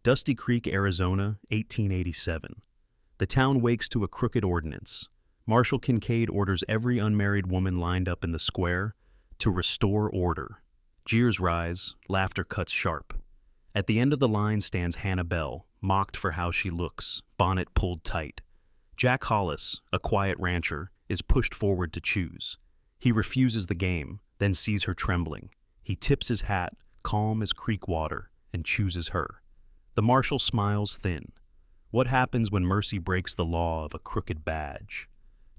Dusty Creek, Arizona, 1887. The town wakes to a crooked ordinance. Marshal Kincaid orders every unmarried woman lined up in the square to restore order. Jeers rise, laughter cuts sharp. At the end of the line stands Hannah Bell, mocked for how she looks, bonnet pulled tight. Jack Hollis, a quiet rancher, is pushed forward to choose. He refuses the game, then sees her trembling. He tips his hat, calm as creek water, and chooses her. The marshal smiles thin. What happens when mercy breaks the law of a crooked badge?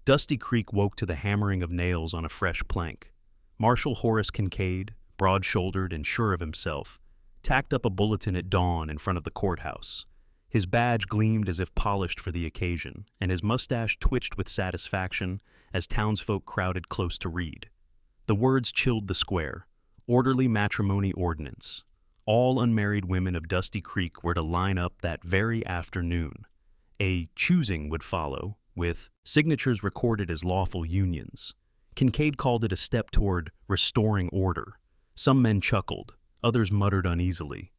Dusty Creek woke to the hammering of nails on a fresh plank. Marshal Horace Kincaid, broad-shouldered and sure of himself, tacked up a bulletin at dawn in front of the courthouse. His badge gleamed as if polished for the occasion, and his mustache twitched with satisfaction as townsfolk crowded close to read. The words chilled the square. Orderly matrimony ordinance. All unmarried women of Dusty Creek were to line up that very afternoon. A choosing would follow, with signatures recorded as lawful unions. Kincaid called it a step toward restoring order. Some men chuckled, others muttered uneasily.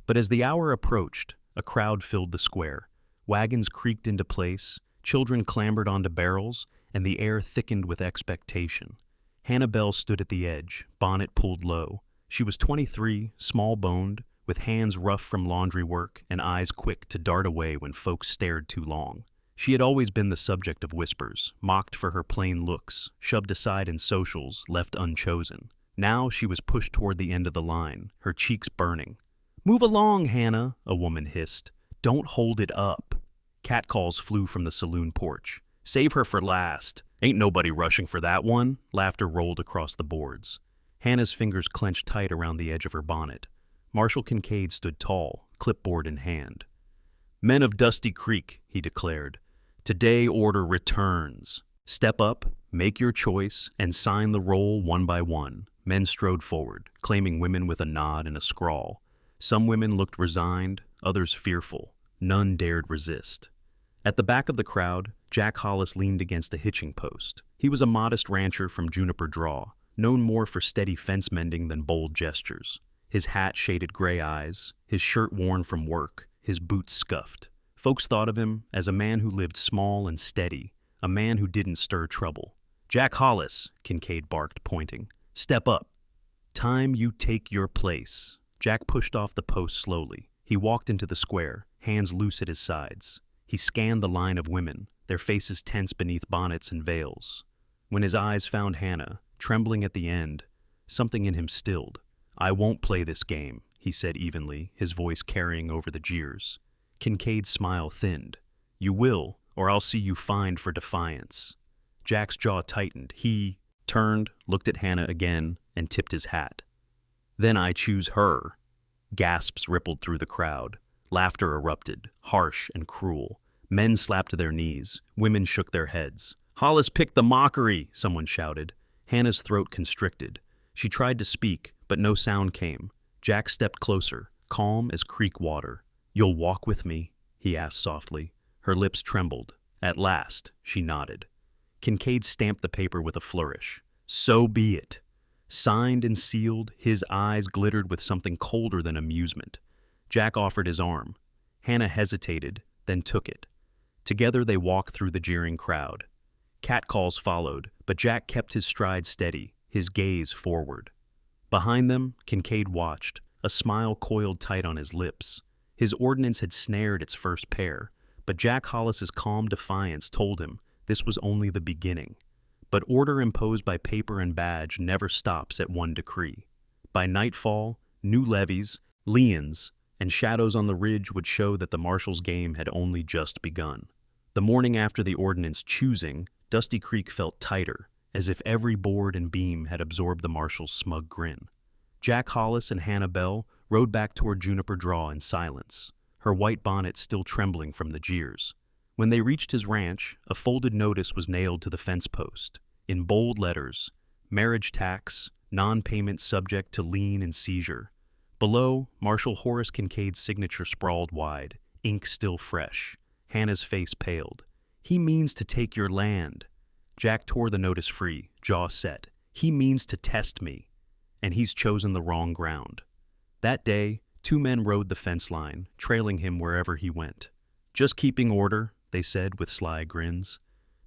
But as the hour approached, a crowd filled the square. Wagons creaked into place, children clambered onto barrels, and the air thickened with expectation. Hannah Bell stood at the edge, bonnet pulled low. She was 23, small-boned, with hands rough from laundry work and eyes quick to dart away when folks stared too long. She had always been the subject of whispers, mocked for her plain looks, shoved aside in socials, left unchosen. Now she was pushed toward the end of the line, her cheeks burning. "Move along, Hannah," a woman hissed. "Don't hold it up." Catcalls flew from the saloon porch. "Save her for last. Ain't nobody rushing for that one." Laughter rolled across the boards. Hannah's fingers clenched tight around the edge of her bonnet. Marshal Kincaid stood tall, clipboard in hand. "Men of Dusty Creek," he declared, "today order returns. Step up, make your choice, and sign the roll one by one." Men strode forward, claiming women with a nod and a scrawl. Some women looked resigned, others fearful. None dared resist. At the back of the crowd, Jack Hollis leaned against a hitching post. He was a modest rancher from Juniper Draw, known more for steady fence mending than bold gestures. His hat shaded gray eyes, his shirt worn from work, his boots scuffed. Folks thought of him as a man who lived small and steady, a man who didn't stir trouble. "Jack Hollis," Kincaid barked, pointing. "Step up. Time you take your place." Jack pushed off the post slowly. He walked into the square, hands loose at his sides. He scanned the line of women, their faces tense beneath bonnets and veils. When his eyes found Hannah, trembling at the end, something in him stilled. "I won't play this game," he said evenly, his voice carrying over the jeers. Kincaid's smile thinned. "You will, or I'll see you fined for defiance." Jack's jaw tightened. He turned, looked at Hannah again, and tipped his hat. "Then I choose her." Gasps rippled through the crowd. Laughter erupted, harsh and cruel. Men slapped to their knees. Women shook their heads. "Hollis picked the mockery," someone shouted. Hannah's throat constricted. She tried to speak, but no sound came. Jack stepped closer, calm as creek water. "You'll walk with me?" he asked softly. Her lips trembled. At last, she nodded. Kincaid stamped the paper with a flourish. "So be it." Signed and sealed, his eyes glittered with something colder than amusement. Jack offered his arm. Hannah hesitated, then took it. Together they walked through the jeering crowd. Catcalls followed, but Jack kept his stride steady, his gaze forward. Behind them, Kincaid watched, a smile coiled tight on his lips. His ordinance had snared its first pair, but Jack Hollis's calm defiance told him this was only the beginning. But order imposed by paper and badge never stops at one decree. By nightfall, new levies, liens, and shadows on the ridge would show that the marshal's game had only just begun. The morning after the ordinance choosing, Dusty Creek felt tighter, as if every board and beam had absorbed the marshal's smug grin. Jack Hollis and Hannah Bell rode back toward Juniper Draw in silence, her white bonnet still trembling from the jeers. When they reached his ranch, a folded notice was nailed to the fence post. In bold letters, "Marriage tax, non-payment subject to lien and seizure." Below, Marshal Horace Kincaid's signature sprawled wide, ink still fresh. Hannah's face paled. "He means to take your land." Jack tore the notice free, jaw set. "He means to test me, and he's chosen the wrong ground." That day, 2 men rode the fence line, trailing him wherever he went. "Just keeping order," they said with sly grins.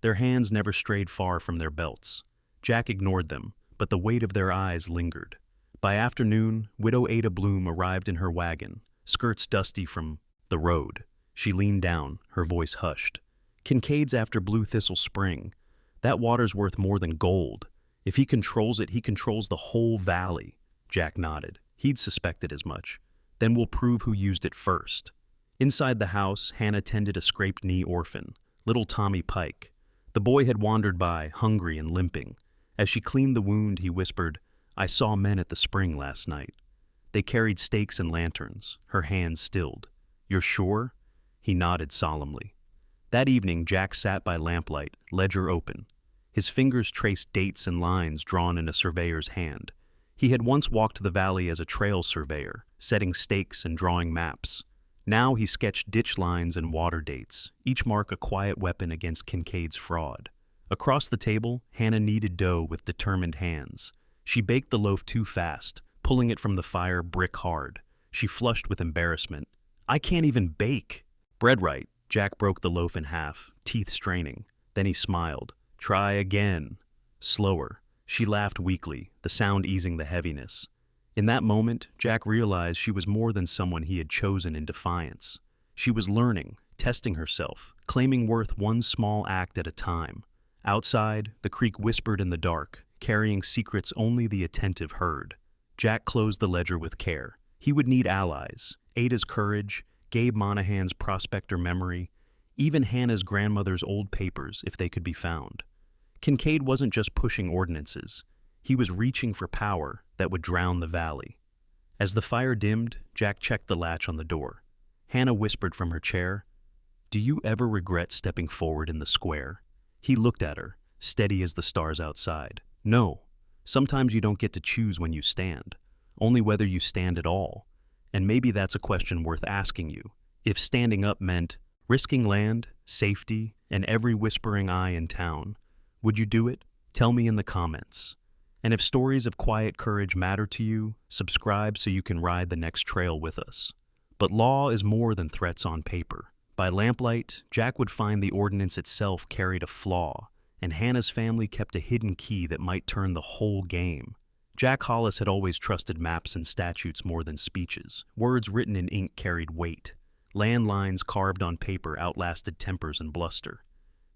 Their hands never strayed far from their belts. Jack ignored them, but the weight of their eyes lingered. By afternoon, Widow Ada Bloom arrived in her wagon, skirts dusty from the road. She leaned down, her voice hushed. "Kincaid's after Blue Thistle Spring. That water's worth more than gold. If he controls it, he controls the whole valley." Jack nodded. He'd suspected as much. "Then we'll prove who used it first." Inside the house, Hannah tended a scraped-knee orphan, little Tommy Pike. The boy had wandered by, hungry and limping. As she cleaned the wound, he whispered, "I saw men at the spring last night. They carried stakes and lanterns." Her hands stilled. "You're sure?" He nodded solemnly. That evening, Jack sat by lamplight, ledger open. His fingers traced dates and lines drawn in a surveyor's hand. He had once walked the valley as a trail surveyor, setting stakes and drawing maps. Now he sketched ditch lines and water dates, each mark a quiet weapon against Kincaid's fraud. Across the table, Hannah kneaded dough with determined hands. She baked the loaf too fast, pulling it from the fire brick hard. She flushed with embarrassment. "I can't even bake." "Bread right." Jack broke the loaf in half, teeth straining. Then he smiled. "Try again." Slower. She laughed weakly, the sound easing the heaviness. In that moment, Jack realized she was more than someone he had chosen in defiance. She was learning, testing herself, claiming worth one small act at a time. Outside, the creek whispered in the dark, carrying secrets only the attentive heard. Jack closed the ledger with care. He would need allies, Ada's courage, Gabe Monahan's prospector memory, even Hannah's grandmother's old papers if they could be found. Kincaid wasn't just pushing ordinances. He was reaching for power that would drown the valley. As the fire dimmed, Jack checked the latch on the door. Hannah whispered from her chair, "Do you ever regret stepping forward in the square?" He looked at her, steady as the stars outside. "No. Sometimes you don't get to choose when you stand, only whether you stand at all. And maybe that's a question worth asking you. If standing up meant risking land, safety, and every whispering eye in town, would you do it? Tell me in the comments. And if stories of quiet courage matter to you, subscribe so you can ride the next trail with us. But law is more than threats on paper. By lamplight, Jack would find the ordinance itself carried a flaw, and Hannah's family kept a hidden key that might turn the whole game. Jack Hollis had always trusted maps and statutes more than speeches. Words written in ink carried weight. Landlines carved on paper outlasted tempers and bluster.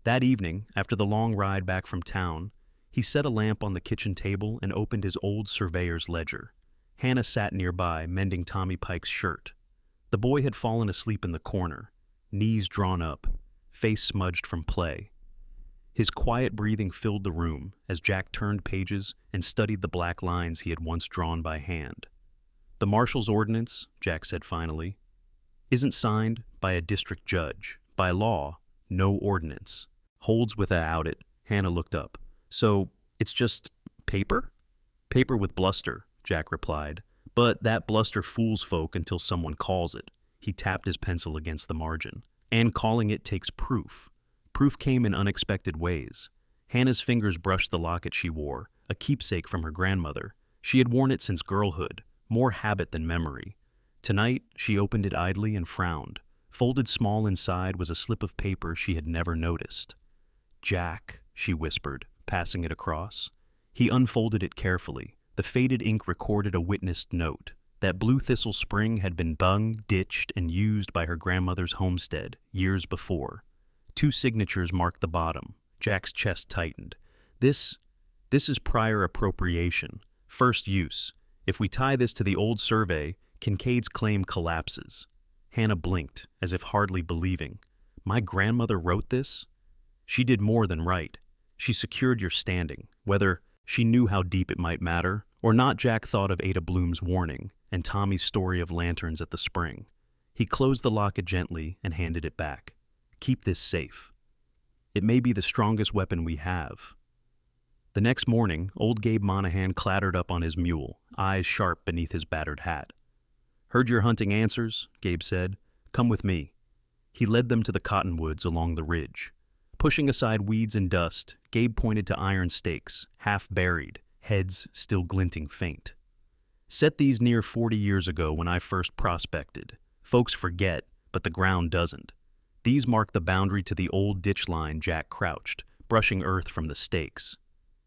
That evening, after the long ride back from town, he set a lamp on the kitchen table and opened his old surveyor's ledger. Hannah sat nearby, mending Tommy Pike's shirt. The boy had fallen asleep in the corner, knees drawn up, face smudged from play. His quiet breathing filled the room as Jack turned pages and studied the black lines he had once drawn by hand. "The marshal's ordinance," Jack said finally, "isn't signed by a district judge. By law, no ordinance. Holds without it." Hannah looked up. "So, it's just paper?" "Paper with bluster," Jack replied. "But that bluster fools folk until someone calls it." He tapped his pencil against the margin. "And calling it takes proof." Proof came in unexpected ways. Hannah's fingers brushed the locket she wore, a keepsake from her grandmother. She had worn it since girlhood, more habit than memory. Tonight, she opened it idly and frowned. Folded small inside was a slip of paper she had never noticed. "Jack," she whispered, passing it across. He unfolded it carefully. The faded ink recorded a witnessed note. That Blue Thistle Spring had been bung, ditched, and used by her grandmother's homestead years before. 2 signatures marked the bottom. Jack's chest tightened. This is prior appropriation. First use. If we tie this to the old survey, Kincaid's claim collapses. Hannah blinked, as if hardly believing. "My grandmother wrote this?" "She did more than write. She secured your standing, whether she knew how deep it might matter or not." Jack thought of Ada Bloom's warning and Tommy's story of lanterns at the spring. He closed the locket gently and handed it back. "Keep this safe. It may be the strongest weapon we have." The next morning, old Gabe Monahan clattered up on his mule, eyes sharp beneath his battered hat. "Heard your hunting answers," Gabe said. "Come with me." He led them to the cottonwoods along the ridge. Pushing aside weeds and dust, Gabe pointed to iron stakes, half buried, heads still glinting faint. Set these near 40 years ago when I first prospected. Folks forget, but the ground doesn't. These mark the boundary to the old ditch line. Jack crouched, brushing earth from the stakes.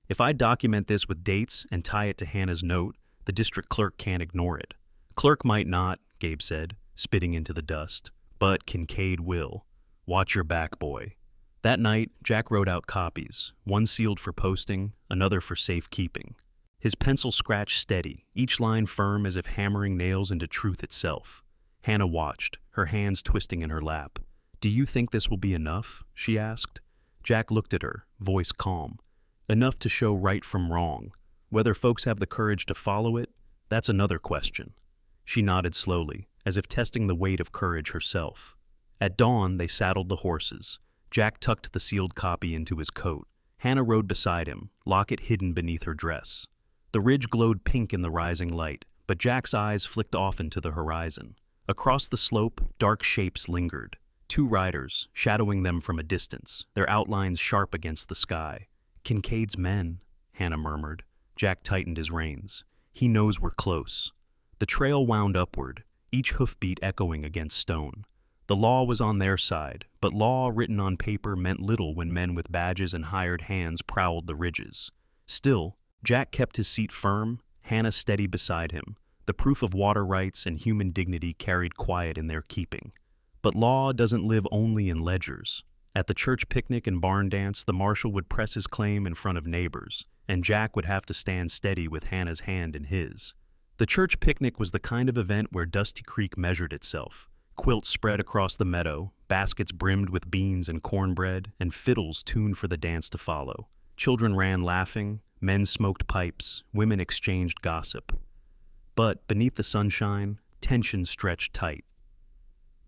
If I document this with dates and tie it to Hannah's note, the district clerk can't ignore it. Clerk might not, Gabe said, spitting into the dust, but Kincaid will. Watch your back, boy. That night, Jack wrote out copies, one sealed for posting, another for safekeeping. His pencil scratched steady, each line firm as if hammering nails into truth itself. Hannah watched, her hands twisting in her lap. "Do you think this will be enough?" she asked. Jack looked at her, voice calm. "Enough to show right from wrong. Whether folks have the courage to follow it, that's another question." She nodded slowly, as if testing the weight of courage herself. At dawn, they saddled the horses. Jack tucked the sealed copy into his coat. Hannah rode beside him, locket hidden beneath her dress. The ridge glowed pink in the rising light, but Jack's eyes flicked off into the horizon. Across the slope, dark shapes lingered. 2 riders, shadowing them from a distance, their outlines sharp against the sky. "Kincaid's men," Hannah murmured. Jack tightened his reins. "He knows we're close." The trail wound upward, each hoofbeat echoing against stone. The law was on their side, but law written on paper meant little when men with badges and hired hands prowled the ridges. Still, Jack kept his seat firm, Hannah steady beside him. The proof of water rights and human dignity carried quiet in their keeping. But law doesn't live only in ledgers. At the church picnic and barn dance, the marshal would press his claim in front of neighbors, and Jack would have to stand steady with Hannah's hand in his. The church picnic was the kind of event where Dusty Creek measured itself. Quilts spread across the meadow, baskets brimmed with beans and cornbread, and fiddles tuned for the dance to follow. Children ran laughing, men smoked pipes, women exchanged gossip. But beneath the sunshine, tension stretched tight.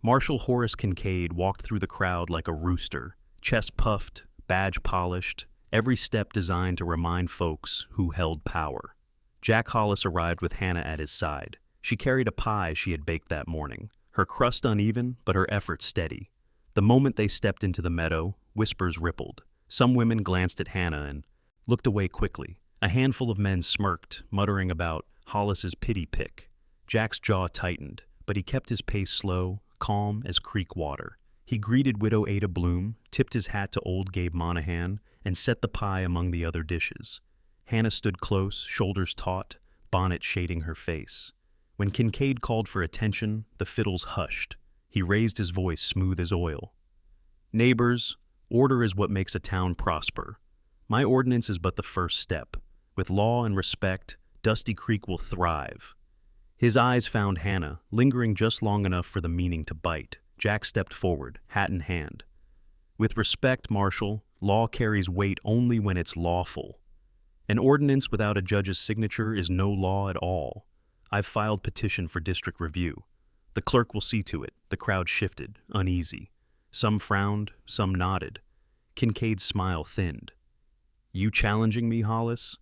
Marshal Horace Kincaid walked through the crowd like a rooster, chest puffed, badge polished, every step designed to remind folks who held power. Jack Hollis arrived with Hannah at his side. She carried a pie she had baked that morning, her crust uneven, but her effort steady. The moment they stepped into the meadow, whispers rippled. Some women glanced at Hannah and looked away quickly. A handful of men smirked, muttering about Hollis's pity pick. Jack's jaw tightened, but he kept his pace slow, calm as creek water. He greeted Widow Ada Bloom, tipped his hat to old Gabe Monahan, and set the pie among the other dishes. Hannah stood close, shoulders taut, bonnet shading her face. When Kincaid called for attention, the fiddles hushed. He raised his voice smooth as oil. "Neighbors, order is what makes a town prosper. My ordinance is but the first step. With law and respect, Dusty Creek will thrive." His eyes found Hannah, lingering just long enough for the meaning to bite. Jack stepped forward, hat in hand. "With respect, Marshal, law carries weight only when it's lawful. An ordinance without a judge's signature is no law at all. I've filed petition for district review. The clerk will see to it." The crowd shifted, uneasy. Some frowned, some nodded. Kincaid's smile thinned. "You challenging me, Hollis?"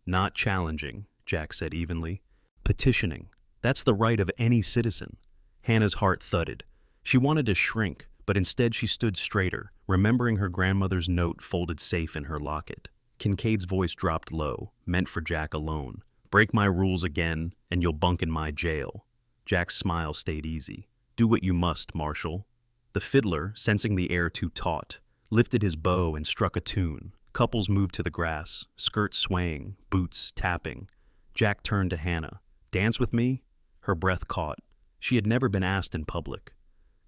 "Not challenging," Jack said evenly. "Petitioning. That's the right of any citizen." Hannah's heart thudded. She wanted to shrink, but instead she stood straighter, remembering her grandmother's note folded safe in her locket. Kincaid's voice dropped low, meant for Jack alone. "Break my rules again, and you'll bunk in my jail." Jack's smile stayed easy. "Do what you must, Marshal." The fiddler, sensing the air too taut, lifted his bow and struck a tune. Couples moved to the grass, skirts swaying, boots tapping. Jack turned to Hannah. "Dance with me?" Her breath caught. She had never been asked in public.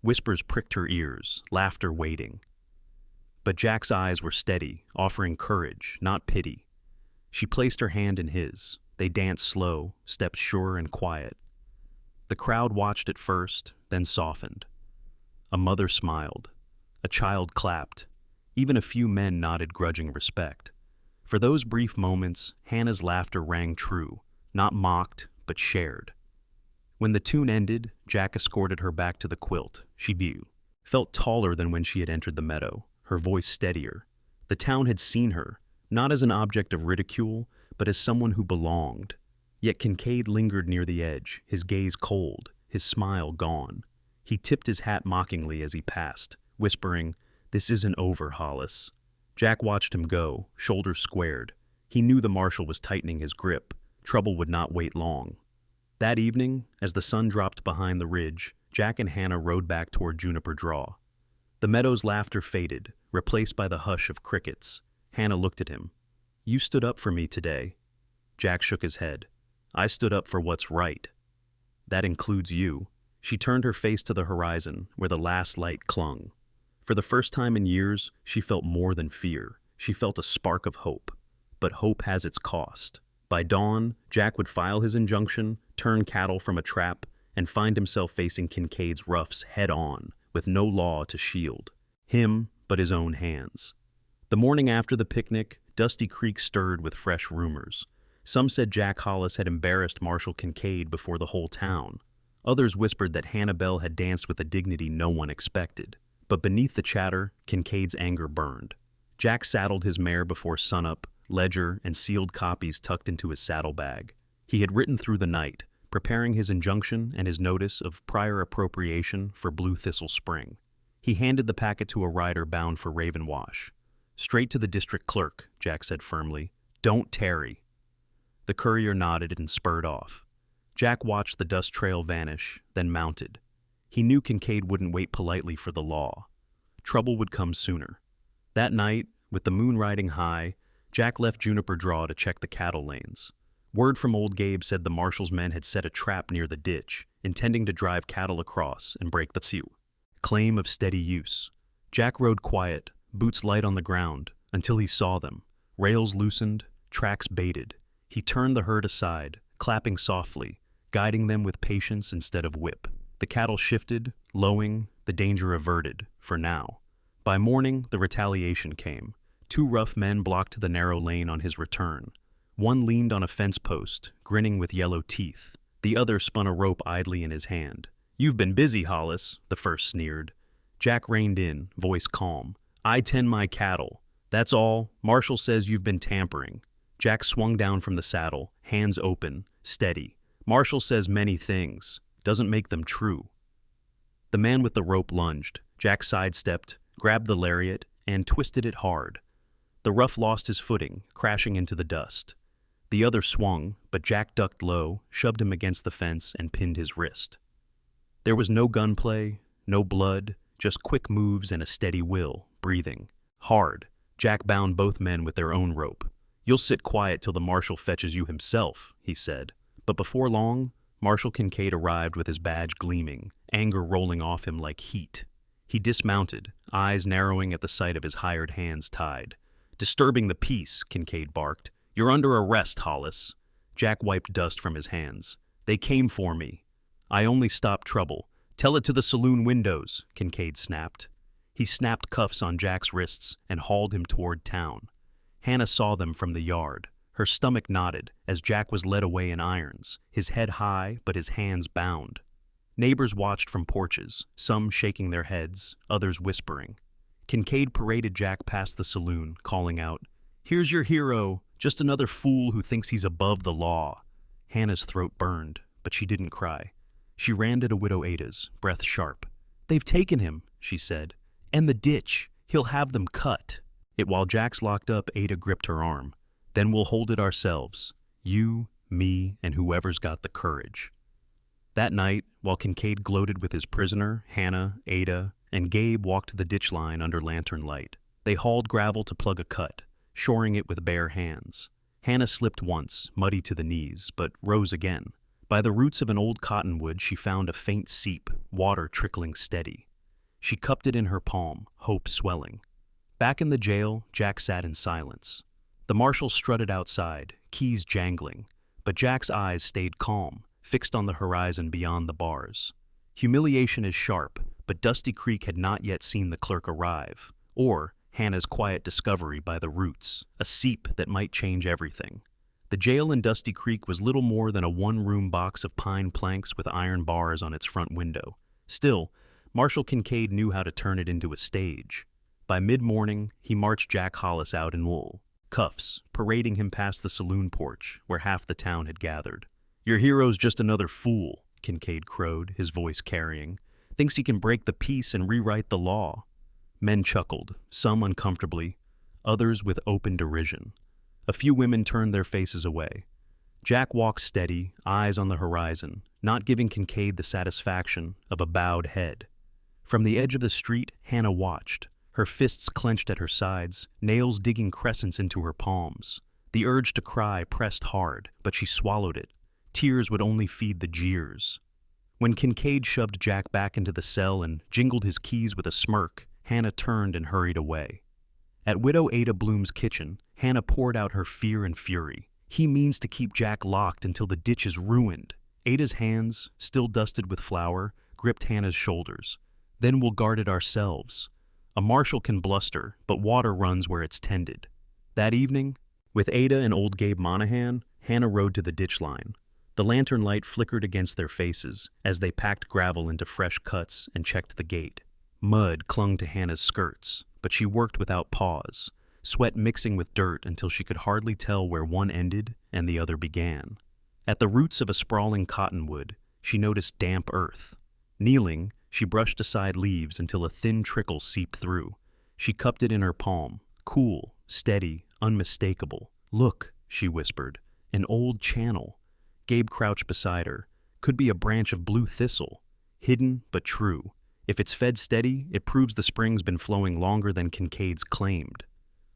Whispers pricked her ears, laughter waiting. But Jack's eyes were steady, offering courage, not pity. She placed her hand in his. They danced slow, steps sure and quiet. The crowd watched at first, then softened. A mother smiled. A child clapped. Even a few men nodded grudging respect. For those brief moments, Hannah's laughter rang true, not mocked, but shared. When the tune ended, Jack escorted her back to the quilt. She felt taller than when she had entered the meadow, her voice steadier. The town had seen her, not as an object of ridicule, but as someone who belonged. Yet Kincaid lingered near the edge, his gaze cold, his smile gone. He tipped his hat mockingly as he passed, whispering, "This isn't over, Hollis." Jack watched him go, shoulders squared. He knew the marshal was tightening his grip. Trouble would not wait long. That evening, as the sun dropped behind the ridge, Jack and Hannah rode back toward Juniper Draw. The meadow's laughter faded, replaced by the hush of crickets. Hannah looked at him. "You stood up for me today." Jack shook his head. "I stood up for what's right." "That includes you." She turned her face to the horizon, where the last light clung. For the first time in years, she felt more than fear. She felt a spark of hope. But hope has its cost. By dawn, Jack would file his injunction, turn cattle from a trap, and find himself facing Kincaid's roughs head-on, with no law to shield him but his own hands. The morning after the picnic, Dusty Creek stirred with fresh rumors. Some said Jack Hollis had embarrassed Marshal Kincaid before the whole town. Others whispered that Hannah Bell had danced with a dignity no one expected. But beneath the chatter, Kincaid's anger burned. Jack saddled his mare before sunup, ledger and sealed copies tucked into his saddlebag. He had written through the night, preparing his injunction and his notice of prior appropriation for Blue Thistle Spring. He handed the packet to a rider bound for Raven Wash. "Straight to the district clerk," Jack said firmly. "Don't tarry." The courier nodded and spurred off. Jack watched the dust trail vanish, then mounted. He knew Kincaid wouldn't wait politely for the law. Trouble would come sooner. That night, with the moon riding high, Jack left Juniper Draw to check the cattle lanes. Word from old Gabe said the marshal's men had set a trap near the ditch, intending to drive cattle across and break the seal. Claim of steady use. Jack rode quiet, boots light on the ground, until he saw them. Rails loosened, tracks baited. He turned the herd aside, clapping softly, guiding them with patience instead of whip. The cattle shifted, lowing, the danger averted, for now. By morning, the retaliation came. 2 rough men blocked the narrow lane on his return. One leaned on a fence post, grinning with yellow teeth. The other spun a rope idly in his hand. "You've been busy, Hollis," the first sneered. Jack reined in, voice calm. "I tend my cattle. That's all. Marshal says you've been tampering." Jack swung down from the saddle, hands open, steady. "Marshal says many things. Doesn't make them true." The man with the rope lunged. Jack sidestepped, grabbed the lariat, and twisted it hard. The rough lost his footing, crashing into the dust. The other swung, but Jack ducked low, shoved him against the fence, and pinned his wrist. There was no gunplay, no blood, just quick moves and a steady will, breathing. Hard. Jack bound both men with their own rope. "You'll sit quiet till the marshal fetches you himself," he said. But before long, Marshal Kincaid arrived with his badge gleaming, anger rolling off him like heat. He dismounted, eyes narrowing at the sight of his hired hands tied. "Disturbing the peace," Kincaid barked. "You're under arrest, Hollis." Jack wiped dust from his hands. "They came for me." "I only stopped trouble. Tell it to the saloon windows," Kincaid snapped. He snapped cuffs on Jack's wrists and hauled him toward town. Hannah saw them from the yard. Her stomach knotted as Jack was led away in irons, his head high but his hands bound. Neighbors watched from porches, some shaking their heads, others whispering. Kincaid paraded Jack past the saloon, calling out, "Here's your hero, just another fool who thinks he's above the law." Hannah's throat burned, but she didn't cry. She ran to Widow Ada's, breath sharp. "They've taken him," she said. "And the ditch. He'll have them cut." While Jack's locked up, Ada gripped her arm. "Then we'll hold it ourselves. You, me, and whoever's got the courage." That night, while Kincaid gloated with his prisoner, Hannah, Ada, and Gabe walked to the ditch line under lantern light. They hauled gravel to plug a cut, shoring it with bare hands. Hannah slipped once, muddy to the knees, but rose again. By the roots of an old cottonwood, she found a faint seep, water trickling steady. She cupped it in her palm, hope swelling. Back in the jail, Jack sat in silence. The marshal strutted outside, keys jangling, but Jack's eyes stayed calm, fixed on the horizon beyond the bars. Humiliation is sharp, but Dusty Creek had not yet seen the clerk arrive, or Hannah's quiet discovery by the roots, a seep that might change everything. The jail in Dusty Creek was little more than a one-room box of pine planks with iron bars on its front window. Still, Marshal Kincaid knew how to turn it into a stage. By mid-morning, he marched Jack Hollis out in wool, cuffs, parading him past the saloon porch, where half the town had gathered. "Your hero's just another fool," Kincaid crowed, his voice carrying. "Thinks he can break the peace and rewrite the law." Men chuckled, some uncomfortably, others with open derision. A few women turned their faces away. Jack walked steady, eyes on the horizon, not giving Kincaid the satisfaction of a bowed head. From the edge of the street, Hannah watched, her fists clenched at her sides, nails digging crescents into her palms. The urge to cry pressed hard, but she swallowed it. Tears would only feed the jeers. When Kincaid shoved Jack back into the cell and jingled his keys with a smirk, Hannah turned and hurried away. At Widow Ada Bloom's kitchen, Hannah poured out her fear and fury. He means to keep Jack locked until the ditch is ruined. Ada's hands, still dusted with flour, gripped Hannah's shoulders. Then we'll guard it ourselves. A marshal can bluster, but water runs where it's tended. That evening, with Ada and old Gabe Monahan, Hannah rode to the ditch line. The lantern light flickered against their faces as they packed gravel into fresh cuts and checked the gate. Mud clung to Hannah's skirts, but she worked without pause, sweat mixing with dirt until she could hardly tell where one ended and the other began. At the roots of a sprawling cottonwood, she noticed damp earth. Kneeling, she brushed aside leaves until a thin trickle seeped through. She cupped it in her palm, cool, steady, unmistakable. "Look," she whispered, "an old channel." Gabe crouched beside her. Could be a branch of blue thistle. Hidden, but true. If it's fed steady, it proves the spring's been flowing longer than Kincaid's claimed.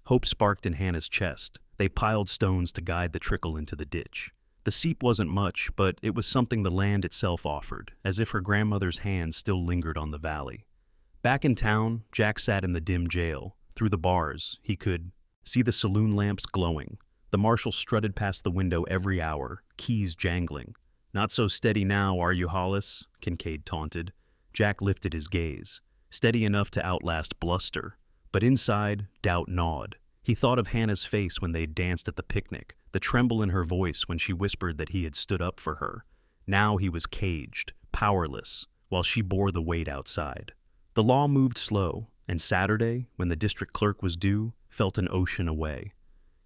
Hope sparked in Hannah's chest. They piled stones to guide the trickle into the ditch. The seep wasn't much, but it was something the land itself offered, as if her grandmother's hand still lingered on the valley. Back in town, Jack sat in the dim jail. Through the bars, he could see the saloon lamps glowing. The marshal strutted past the window every hour, keys jangling. "Not so steady now, are you, Hollis?" Kincaid taunted. Jack lifted his gaze. Steady enough to outlast bluster. But inside, doubt gnawed. He thought of Hannah's face when they'd danced at the picnic, the tremble in her voice when she whispered that he had stood up for her. Now he was caged, powerless, while she bore the weight outside. The law moved slow, and Saturday, when the district clerk was due, felt an ocean away.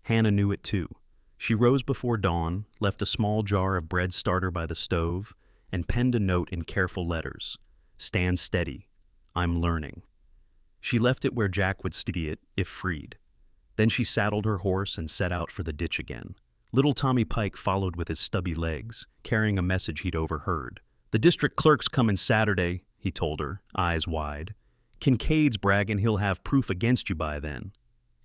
Hannah knew it too. She rose before dawn, left a small jar of bread starter by the stove, and penned a note in careful letters. "Stand steady. I'm learning." She left it where Jack would study it, if freed. Then she saddled her horse and set out for the ditch again. Little Tommy Pike followed with his stubby legs, carrying a message he'd overheard. "The district clerk's coming Saturday," he told her, eyes wide. "Kincaid's bragging he'll have proof against you by then."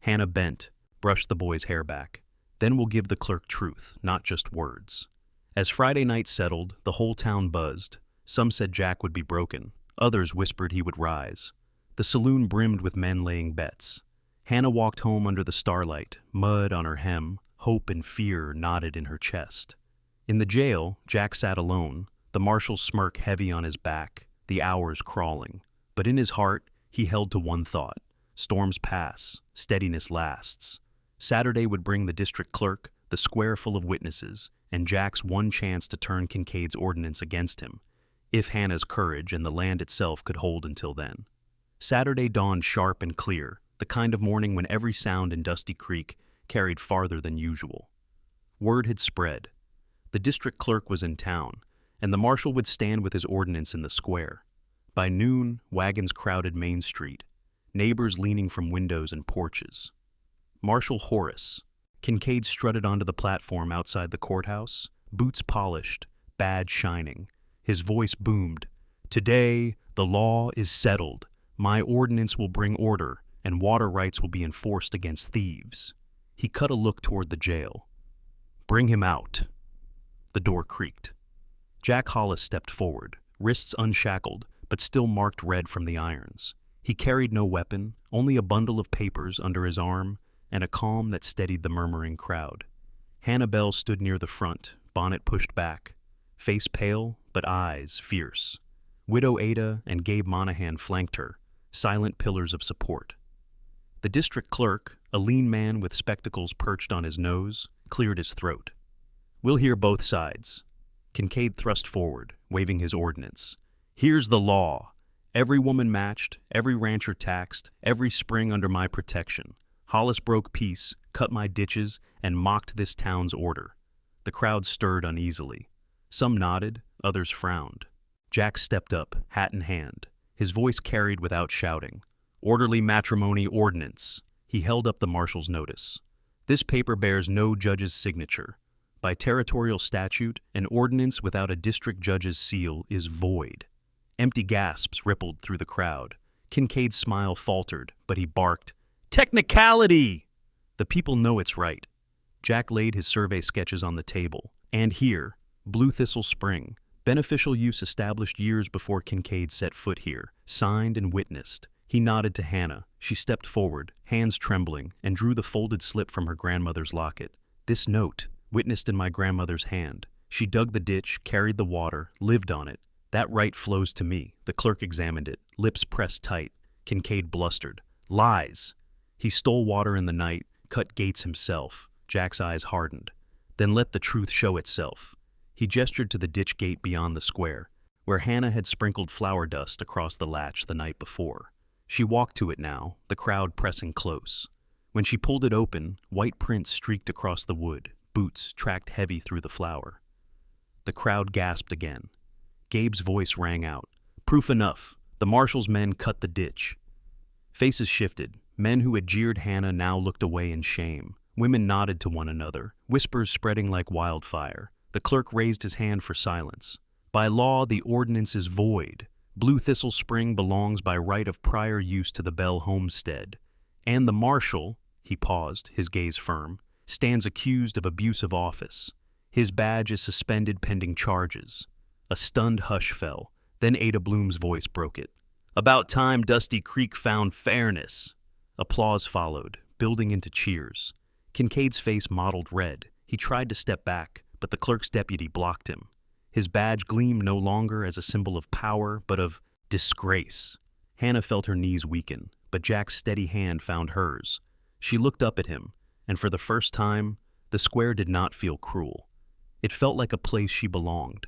Hannah bent, brushed the boy's hair back. "Then we'll give the clerk truth, not just words." As Friday night settled, the whole town buzzed. Some said Jack would be broken. Others whispered he would rise. The saloon brimmed with men laying bets. Hannah walked home under the starlight, mud on her hem, hope and fear knotted in her chest. In the jail, Jack sat alone, the marshal's smirk heavy on his back, the hours crawling. But in his heart, he held to one thought. Storms pass, steadiness lasts. Saturday would bring the district clerk, the square full of witnesses, and Jack's one chance to turn Kincaid's ordinance against him, if Hannah's courage and the land itself could hold until then. Saturday dawned sharp and clear, the kind of morning when every sound in Dusty Creek carried farther than usual. Word had spread. The district clerk was in town, and the marshal would stand with his ordinance in the square. By noon, wagons crowded Main Street, neighbors leaning from windows and porches. Marshal Horace. Kincaid strutted onto the platform outside the courthouse, boots polished, badge shining. His voice boomed. "Today, the law is settled. My ordinance will bring order, and water rights will be enforced against thieves." He cut a look toward the jail. "Bring him out." The door creaked. Jack Hollis stepped forward, wrists unshackled, but still marked red from the irons. He carried no weapon, only a bundle of papers under his arm, and a calm that steadied the murmuring crowd. Hannah Bell stood near the front, bonnet pushed back, face pale, but eyes fierce. Widow Ada and Gabe Monahan flanked her, silent pillars of support. The district clerk, a lean man with spectacles perched on his nose, cleared his throat. "We'll hear both sides." Kincaid thrust forward, waving his ordinance. "Here's the law. Every woman matched, every rancher taxed, every spring under my protection. Hollis broke peace, cut my ditches, and mocked this town's order." The crowd stirred uneasily. Some nodded, others frowned. Jack stepped up, hat in hand. His voice carried without shouting. "Orderly matrimony ordinance." He held up the marshal's notice. "This paper bears no judge's signature. By territorial statute, an ordinance without a district judge's seal is void. Empty gasps rippled through the crowd. Kincaid's smile faltered, but he barked, "Technicality!" The people know it's right. Jack laid his survey sketches on the table. And here, Blue Thistle Spring, beneficial use established years before Kincaid set foot here, signed and witnessed. He nodded to Hannah. She stepped forward, hands trembling, and drew the folded slip from her grandmother's locket. "This note, witnessed in my grandmother's hand. She dug the ditch, carried the water, lived on it. That right flows to me." The clerk examined it, lips pressed tight. Kincaid blustered. "Lies!" He stole water in the night, cut gates himself. Jack's eyes hardened. "Then let the truth show itself." He gestured to the ditch gate beyond the square, where Hannah had sprinkled flour dust across the latch the night before. She walked to it now, the crowd pressing close. When she pulled it open, white prints streaked across the wood, boots tracked heavy through the flour. The crowd gasped again. Gabe's voice rang out. "Proof enough. The marshal's men cut the ditch." Faces shifted. Men who had jeered Hannah now looked away in shame. Women nodded to one another, whispers spreading like wildfire. The clerk raised his hand for silence. "By law, the ordinance is void. Blue Thistle Spring belongs by right of prior use to the Bell homestead. And the marshal," he paused, his gaze firm, "stands accused of abuse of office. His badge is suspended pending charges." A stunned hush fell. Then Ada Bloom's voice broke it. "About time Dusty Creek found fairness." Applause followed, building into cheers. Kincaid's face mottled red. He tried to step back, but the clerk's deputy blocked him. His badge gleamed no longer as a symbol of power, but of disgrace. Hannah felt her knees weaken, but Jack's steady hand found hers. She looked up at him, and for the first time, the square did not feel cruel. It felt like a place she belonged.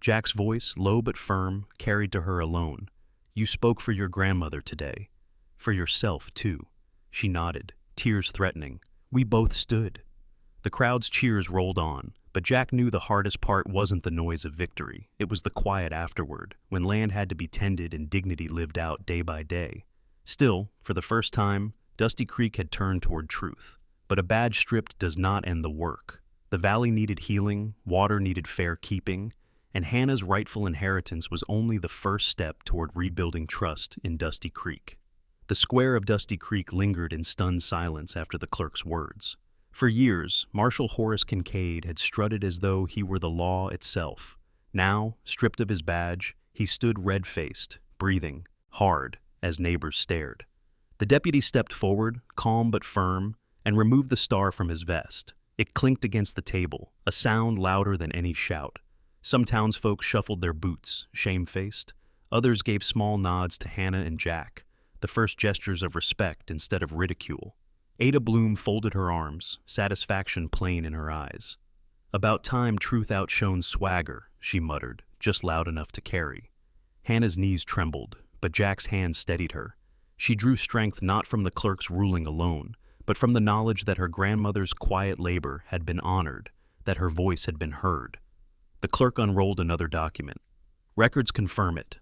Jack's voice, low but firm, carried to her alone. "You spoke for your grandmother today. For yourself, too." She nodded, tears threatening. "We both stood." The crowd's cheers rolled on, but Jack knew the hardest part wasn't the noise of victory. It was the quiet afterward, when land had to be tended and dignity lived out day by day. Still, for the first time, Dusty Creek had turned toward truth. But a badge stripped does not end the work. The valley needed healing, water needed fair keeping, and Hannah's rightful inheritance was only the first step toward rebuilding trust in Dusty Creek. The square of Dusty Creek lingered in stunned silence after the clerk's words. For years, Marshal Horace Kincaid had strutted as though he were the law itself. Now, stripped of his badge, he stood red-faced, breathing, hard, as neighbors stared. The deputy stepped forward, calm but firm, and removed the star from his vest. It clinked against the table, a sound louder than any shout. Some townsfolk shuffled their boots, shamefaced. Others gave small nods to Hannah and Jack, the first gestures of respect instead of ridicule. Ada Bloom folded her arms, satisfaction plain in her eyes. "About time truth outshone swagger," she muttered, just loud enough to carry. Hannah's knees trembled, but Jack's hand steadied her. She drew strength not from the clerk's ruling alone, but from the knowledge that her grandmother's quiet labor had been honored, that her voice had been heard. The clerk unrolled another document. "Records confirm it.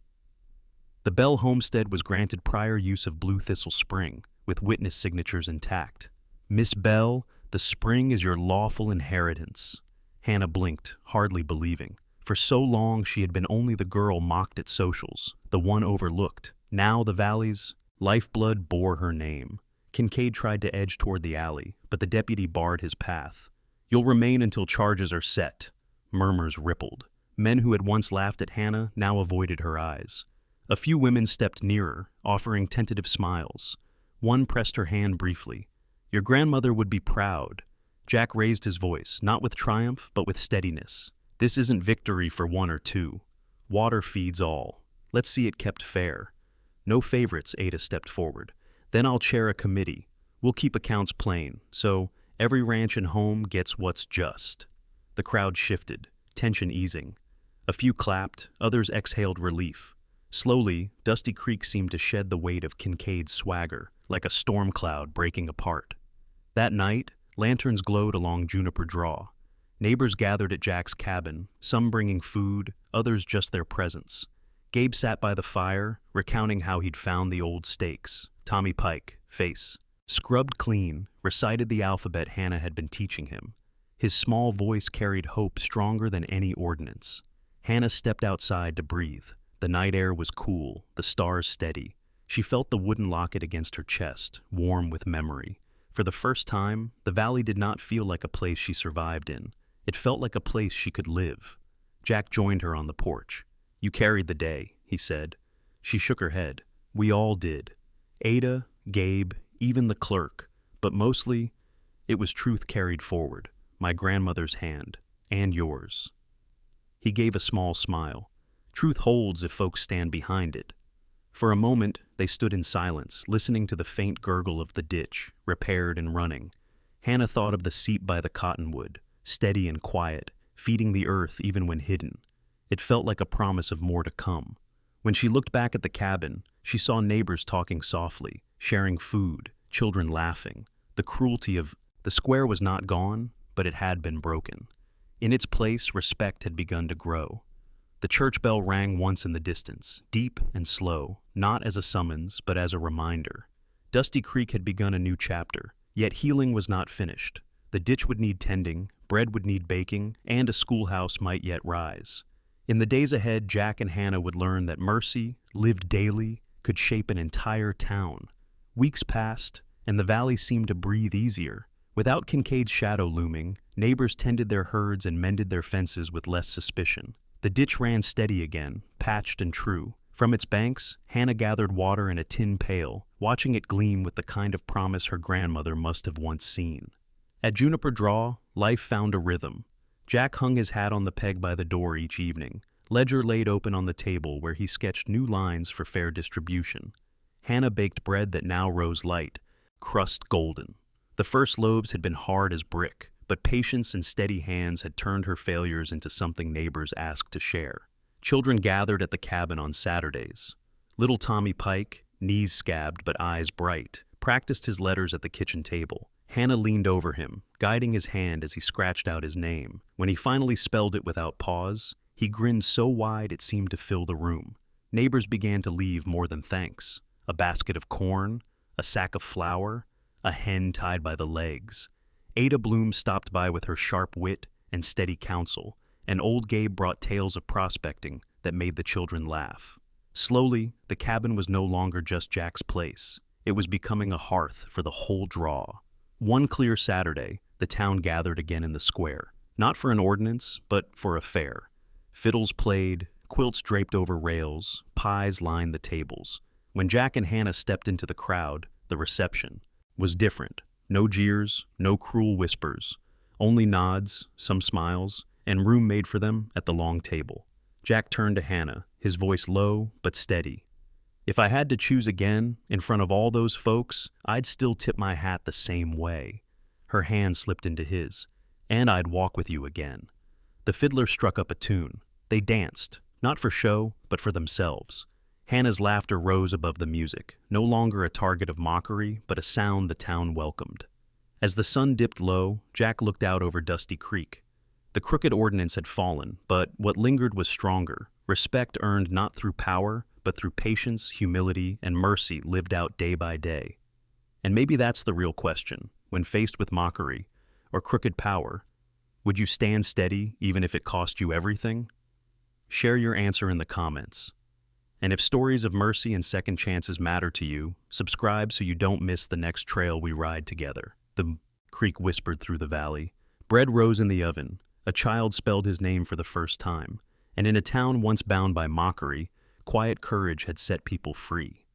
The Bell homestead was granted prior use of Blue Thistle Spring, with witness signatures intact. Miss Bell, the spring is your lawful inheritance." Hannah blinked, hardly believing. For so long she had been only the girl mocked at socials, the one overlooked. Now the valley's lifeblood bore her name. Kincaid tried to edge toward the alley, but the deputy barred his path. "You'll remain until charges are set." Murmurs rippled. Men who had once laughed at Hannah now avoided her eyes. A few women stepped nearer, offering tentative smiles. One pressed her hand briefly. "Your grandmother would be proud." Jack raised his voice, not with triumph, but with steadiness. "This isn't victory for one or two. Water feeds all. Let's see it kept fair." "No favorites," Ada stepped forward. "Then I'll chair a committee. We'll keep accounts plain, so every ranch and home gets what's just." The crowd shifted, tension easing. A few clapped, others exhaled relief. Slowly, Dusty Creek seemed to shed the weight of Kincaid's swagger, like a storm cloud breaking apart. That night, lanterns glowed along Juniper Draw. Neighbors gathered at Jack's cabin, some bringing food, others just their presence. Gabe sat by the fire, recounting how he'd found the old stakes. Tommy Pike, face scrubbed clean, recited the alphabet Hannah had been teaching him. His small voice carried hope stronger than any ordinance. Hannah stepped outside to breathe. The night air was cool, the stars steady. She felt the wooden locket against her chest, warm with memory. For the first time, the valley did not feel like a place she survived in. It felt like a place she could live. Jack joined her on the porch. "You carried the day," he said. She shook her head. "We all did. Ada, Gabe, even the clerk. But mostly, it was truth carried forward. My grandmother's hand. And yours." He gave a small smile. Truth holds if folks stand behind it. For a moment, they stood in silence, listening to the faint gurgle of the ditch, repaired and running. Hannah thought of the seep by the cottonwood, steady and quiet, feeding the earth even when hidden. It felt like a promise of more to come. When she looked back at the cabin, she saw neighbors talking softly, sharing food, children laughing. The cruelty of the square was not gone, but it had been broken. In its place, respect had begun to grow. The church bell rang once in the distance, deep and slow, not as a summons, but as a reminder. Dusty Creek had begun a new chapter, yet healing was not finished. The ditch would need tending, bread would need baking, and a schoolhouse might yet rise. In the days ahead, Jack and Hannah would learn that mercy, lived daily, could shape an entire town. Weeks passed, and the valley seemed to breathe easier. Without Kincaid's shadow looming, neighbors tended their herds and mended their fences with less suspicion. The ditch ran steady again, patched and true. From its banks, Hannah gathered water in a tin pail, watching it gleam with the kind of promise her grandmother must have once seen. At Juniper Draw, life found a rhythm. Jack hung his hat on the peg by the door each evening, ledger laid open on the table where he sketched new lines for fair distribution. Hannah baked bread that now rose light, crust golden. The first loaves had been hard as brick, but patience and steady hands had turned her failures into something neighbors asked to share. Children gathered at the cabin on Saturdays. Little Tommy Pike, knees scabbed but eyes bright, practiced his letters at the kitchen table. Hannah leaned over him, guiding his hand as he scratched out his name. When he finally spelled it without pause, he grinned so wide it seemed to fill the room. Neighbors began to leave more than thanks. A basket of corn, a sack of flour, a hen tied by the legs. Ada Bloom stopped by with her sharp wit and steady counsel, and old Gabe brought tales of prospecting that made the children laugh. Slowly, the cabin was no longer just Jack's place. It was becoming a hearth for the whole draw. One clear Saturday, the town gathered again in the square, not for an ordinance, but for a fair. Fiddles played, quilts draped over rails, pies lined the tables. When Jack and Hannah stepped into the crowd, the reception was different. No jeers, no cruel whispers, only nods, some smiles, and room made for them at the long table. Jack turned to Hannah, his voice low but steady. "If I had to choose again, in front of all those folks, I'd still tip my hat the same way." Her hand slipped into his. "And I'd walk with you again." The fiddler struck up a tune. They danced, not for show, but for themselves. Hannah's laughter rose above the music, no longer a target of mockery, but a sound the town welcomed. As the sun dipped low, Jack looked out over Dusty Creek. The crooked ordinance had fallen, but what lingered was stronger, respect earned not through power, but through patience, humility, and mercy lived out day by day. And maybe that's the real question. When faced with mockery or crooked power, would you stand steady even if it cost you everything? Share your answer in the comments. And if stories of mercy and second chances matter to you, subscribe so you don't miss the next trail we ride together. The creek whispered through the valley. Bread rose in the oven. A child spelled his name for the first time. And in a town once bound by mockery, quiet courage had set people free.